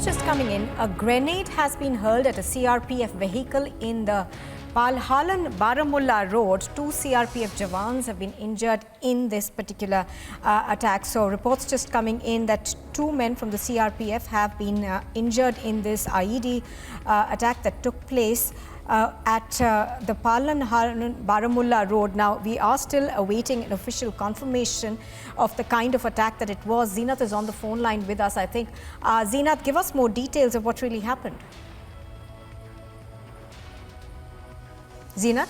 news just coming in. A grenade has been hurled at a CRPF vehicle in the Palhalan Baramulla Road. 2 CRPF Jawans have been injured in this particular attack. So reports just coming in that 2 men from the CRPF have been injured in this IED attack that took place at the Palhalan Baramulla Road. Now, we are still awaiting an official confirmation of the kind of attack that it was. Zeenath is on the phone line with us, I think. Zeenath, give us more details of what really happened. Zeenath?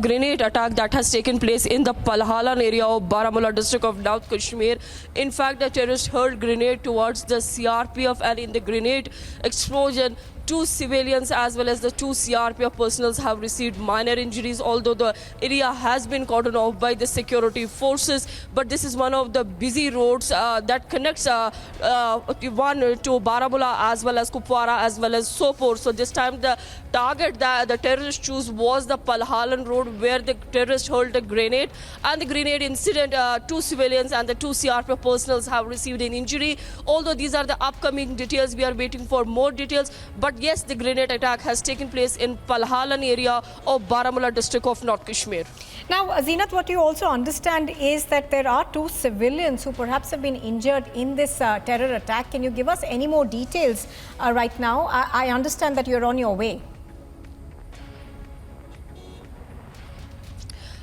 Grenade attack that has taken place in the Palhalan area of Baramulla district of North Kashmir. In fact, the terrorists hurled grenade towards the CRPF, and in the grenade explosion, 2 civilians as well as the 2 CRPF personnel have received minor injuries, although the area has been cordoned off by the security forces. But this is one of the busy roads that connects one to Baramulla as well as Kupwara as well as Sopore. So this time the target that the terrorists chose was the Palhalan Road, where the terrorists hurled a grenade. And the grenade incident, 2 civilians and the 2 CRPF personnel have received an injury. Although these are the upcoming details, we are waiting for more details. But yes, the grenade attack has taken place in Palhalan area of Baramulla district of North Kashmir. Now, Zeenath, what you also understand is that there are 2 civilians who perhaps have been injured in this terror attack. Can you give us any more details right now? I understand that you're on your way.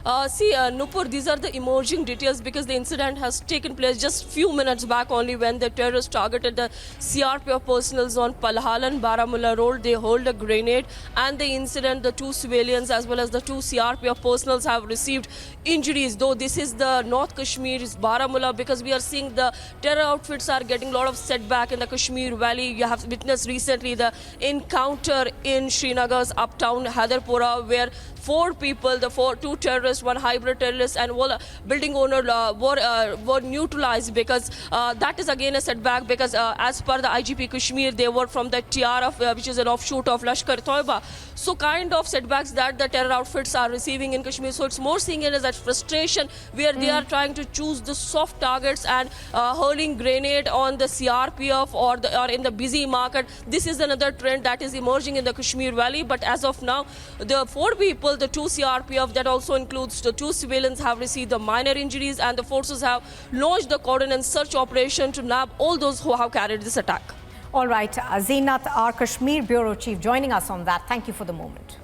Nupur, these are the emerging details because the incident has taken place just few minutes back only, when the terrorists targeted the CRPF personnel on Palhalan Baramulla Road. They hurled a grenade, and the incident, the 2 civilians as well as the 2 CRPF personnel have received injuries. Though this is the North Kashmir's Baramulla, because we are seeing the terror outfits are getting a lot of setback in the Kashmir Valley. You have witnessed recently the encounter in Srinagar's uptown Haidarpura, where 4 people, the 2 terrorists, 1 hybrid terrorist and 1 building owner were neutralized, because that is again a setback, because as per the IGP Kashmir, they were from the TRF, which is an offshoot of Lashkar-e-Toiba. So kind of setbacks that the terror outfits are receiving in Kashmir. So it's more seeing it as that frustration, where they are trying to choose the soft targets and hurling grenade on the CRPF or in the busy market. This is another trend that is emerging in the Kashmir Valley. But as of now, the 4 people, the 2 CRPF, that also includes the 2 civilians, have received the minor injuries, and the forces have launched the cordon and search operation to nab all those who have carried this attack. All right, Zeenath, our Kashmir Bureau Chief, joining us on that. Thank you for the moment.